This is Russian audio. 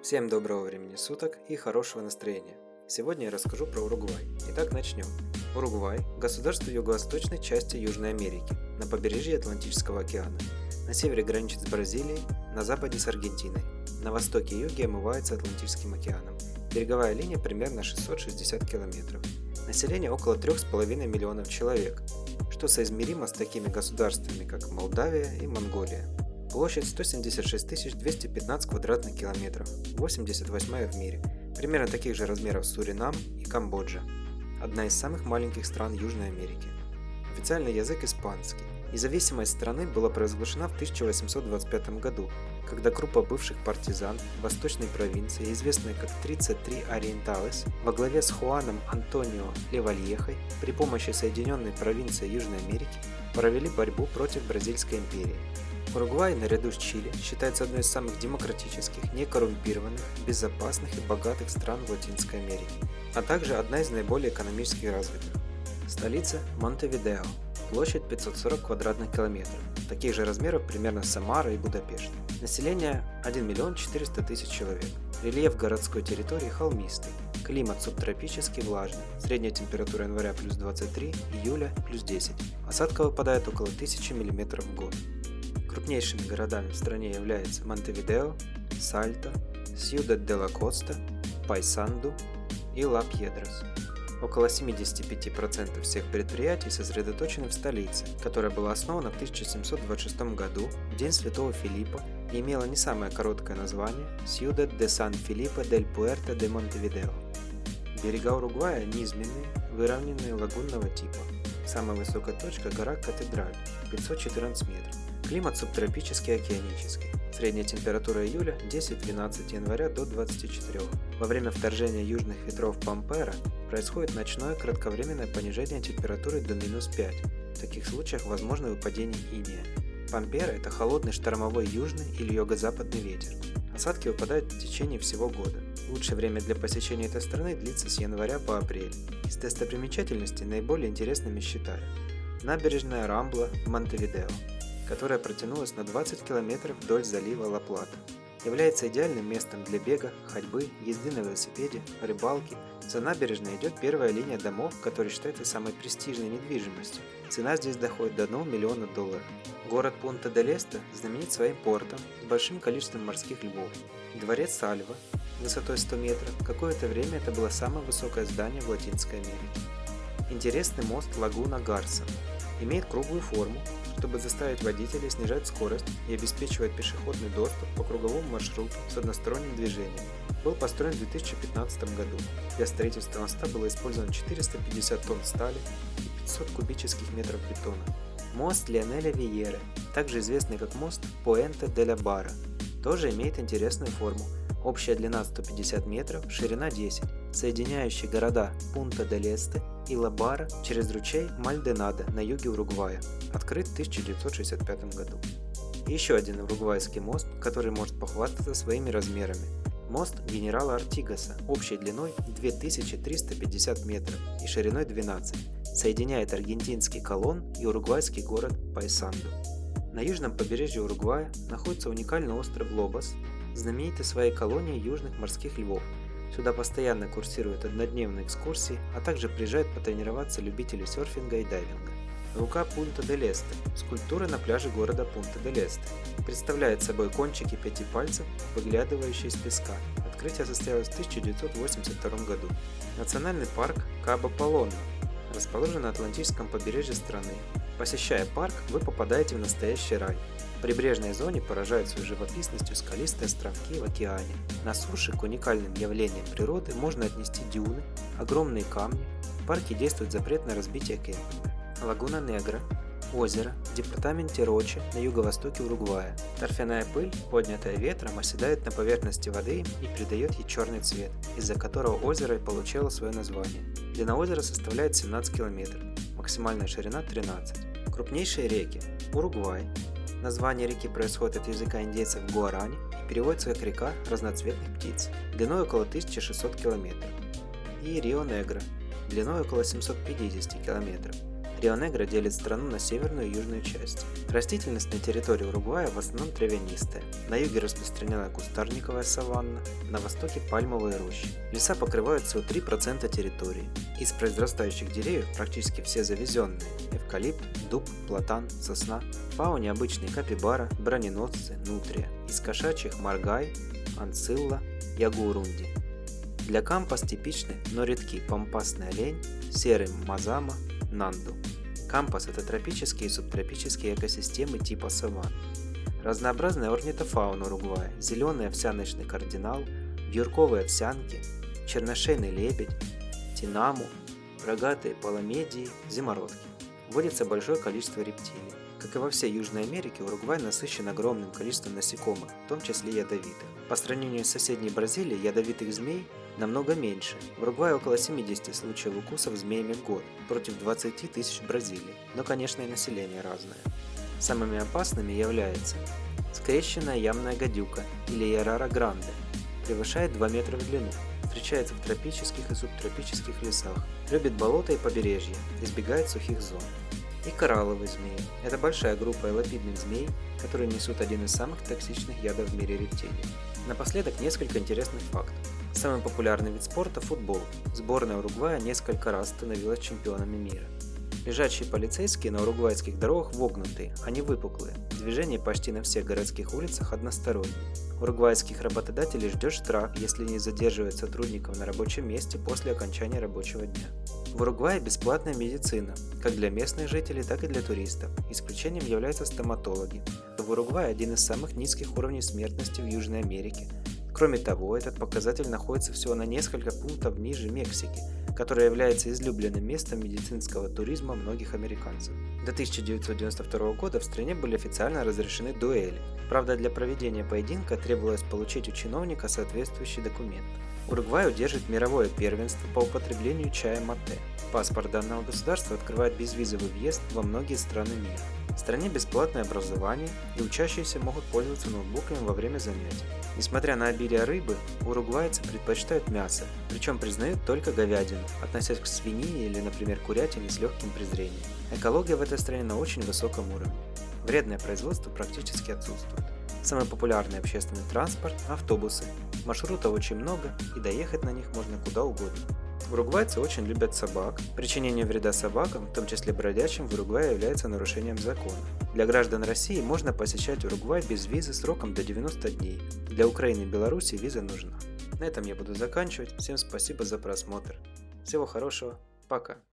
Всем доброго времени суток и хорошего настроения. Сегодня я расскажу про Уругвай. Итак, начнем. Уругвай – государство юго-восточной части Южной Америки, на побережье Атлантического океана. На севере граничит с Бразилией, на западе с Аргентиной. На востоке и юге омывается Атлантическим океаном. Береговая линия примерно 660 километров. Население около 3,5 миллионов человек, что соизмеримо с такими государствами, как Молдавия и Монголия. Площадь 176 215 квадратных километров, 88-я в мире. Примерно таких же размеров Суринам и Камбоджа. Одна из самых маленьких стран Южной Америки. Официальный язык испанский. Независимость страны была провозглашена в 1825 году, когда группа бывших партизан восточной провинции, известная как 33 Ориенталес, во главе с Хуаном Антонио Левальехой при помощи Соединенной провинции Южной Америки провели борьбу против Бразильской империи. Уругвай, наряду с Чили, считается одной из самых демократических, некоррумпированных, безопасных и богатых стран в Латинской Америке, а также одна из наиболее экономически развитых. Столица – Монтевидео, площадь 540 квадратных километров, таких же размеров примерно Самара и Будапешт. Население – 1 400 000 человек. Рельеф городской территории холмистый, климат субтропический влажный, средняя температура января плюс 23, июля плюс 10, осадка выпадает около 1000 мм в год. Крупнейшими городами в стране являются Монтевидео, Сальто, Сьюдад-де-ла-Коста, Пайсанду и Ла-Пьедрас. Около 75% всех предприятий сосредоточены в столице, которая была основана в 1726 году, в День Святого Филиппа, и имела не самое короткое название Сьюдад де Сан-Филиппо-дель-Пуэрто-де-Монтевидео. Берега Уругвая низменные, выровненные лагунного типа. Самая высокая точка – гора Катедраль, 514 метров. Климат субтропический океанический. Средняя температура июля 10-12, января до 24. Во время вторжения южных ветров Пампера происходит ночное кратковременное понижение температуры до -5. В таких случаях возможно выпадение инея. Пампера – это холодный штормовой южный или юго-западный ветер. Осадки выпадают в течение всего года. Лучшее время для посещения этой страны длится с января по апрель. Из достопримечательностей наиболее интересными считаю набережная Рамбла в Монтевидео, которая протянулась на 20 километров вдоль залива Ла-Плата. Является идеальным местом для бега, ходьбы, езды на велосипеде, рыбалки. За набережной идет первая линия домов, которая считается самой престижной недвижимостью. Цена здесь доходит до $1 миллиона. Город Пунта-дель-Эсте знаменит своим портом с большим количеством морских львов. Дворец Сальва высотой 100 метров, какое-то время это было самое высокое здание в Латинской Америке. Интересный мост Лагуна Гарса. Имеет круглую форму, чтобы заставить водителей снижать скорость и обеспечивать пешеходный доступ по круговому маршруту с односторонним движением. Был построен в 2015 году. Для строительства моста было использовано 450 тонн стали и 500 кубических метров бетона. Мост Лионеля Виеры, также известный как мост Пуэнте-де-ла-Бара, тоже имеет интересную форму. Общая длина 150 метров, ширина 10, соединяющий города Пунта-дель-Эсте и Ла-Бара через ручей Мальдонадо на юге Уругвая, открыт в 1965 году. И еще один уругвайский мост, который может похвастаться своими размерами. Мост генерала Артигаса, общей длиной 2350 метров и шириной 12, соединяет аргентинский Колон и уругвайский город Пайсанду. На южном побережье Уругвая находится уникальный остров Лобос, знаменитый своей колонией южных морских львов. Сюда постоянно курсируют однодневные экскурсии, а также приезжают потренироваться любители серфинга и дайвинга. Рука Пунта-дель-Эсте – скульптура на пляже города Пунта-дель-Эсте. Представляет собой кончики 5 пальцев, выглядывающие из песка. Открытие состоялось в 1982 году. Национальный парк Кабо-Полонно расположен на Атлантическом побережье страны. Посещая парк, вы попадаете в настоящий рай. В прибрежной зоне поражают своей живописностью скалистые островки в океане. На суше к уникальным явлениям природы можно отнести дюны, огромные камни. В парке действует запрет на разбитие кемпинга. Лагуна Негра – озеро в департаменте Рочи на юго-востоке Уругвая. Торфяная пыль, поднятая ветром, оседает на поверхности воды и придает ей черный цвет, из-за которого озеро и получило свое название. Длина озера составляет 17 км, максимальная ширина 13. Крупнейшие реки – Уругвай. Название реки происходит от языка индейцев гуарани и переводится как «река разноцветных птиц», длиной около 1600 км. И Рио-Негро, длиной около 750 км. Рио-Негро делит страну на северную и южную части. Растительность на территории Уругвая в основном травянистая. На юге распространена кустарниковая саванна, на востоке пальмовые рощи. Леса покрывают всего 3% территории. Из произрастающих деревьев практически все завезенные – эвкалипт, дуб, платан, сосна. В фауне обычные капибара, броненосцы, нутрия. Из кошачьих – маргай, анцилла, ягуарунди. Для кампас типичны, но редки пампасный олень, серый мазама, нанду. Кампас – это тропические и субтропические экосистемы типа саван. Разнообразная орнитофауна Уругвая – зеленый овсяночный кардинал, вьюрковые овсянки, черношейный лебедь, тинаму, рогатые паламедии, зимородки. Водится большое количество рептилий. Как и во всей Южной Америке, Уругвай насыщен огромным количеством насекомых, в том числе ядовитых. По сравнению с соседней Бразилией, ядовитых змей намного меньше. В Уругвае около 70 случаев укусов змеями в год, против 20 тысяч в Бразилии. Но, конечно, и население разное. Самыми опасными являются скрещенная ямная гадюка или Ярара гранде, превышает 2 метра в длину, встречается в тропических и субтропических лесах, любит болота и побережья, избегает сухих зон. И коралловый змей – это большая группа элапидных змей, которые несут один из самых токсичных ядов в мире рептилий. Напоследок несколько интересных фактов. Самый популярный вид спорта – футбол. Сборная Уругвая несколько раз становилась чемпионами мира. Лежачие полицейские на уругвайских дорогах вогнутые, а не выпуклые. Движение почти на всех городских улицах одностороннее. Уругвайских работодателей ждет штраф, если не задерживают сотрудников на рабочем месте после окончания рабочего дня. В Уругвае бесплатная медицина, как для местных жителей, так и для туристов. Исключением являются стоматологи. В Уругвае один из самых низких уровней смертности в Южной Америке. Кроме того, этот показатель находится всего на несколько пунктов ниже Мексики, которая является излюбленным местом медицинского туризма многих американцев. До 1992 года в стране были официально разрешены дуэли. Правда, для проведения поединка требовалось получить у чиновника соответствующий документ. Уругвай удержит мировое первенство по употреблению чая матте. Паспорт данного государства открывает безвизовый въезд во многие страны мира. В стране бесплатное образование, и учащиеся могут пользоваться ноутбуками во время занятий. Несмотря на обилие рыбы, уругвайцы предпочитают мясо, причем признают только говядину, относясь к свинине или, например, курятине с легким презрением. Экология в этой стране на очень высоком уровне. Вредное производство практически отсутствует. Самый популярный общественный транспорт – автобусы. Маршрутов очень много, и доехать на них можно куда угодно. Уругвайцы очень любят собак. Причинение вреда собакам, в том числе бродячим, в Уругвае является нарушением закона. Для граждан России можно посещать Уругвай без визы сроком до 90 дней. Для Украины и Беларуси виза нужна. На этом я буду заканчивать. Всем спасибо за просмотр. Всего хорошего. Пока.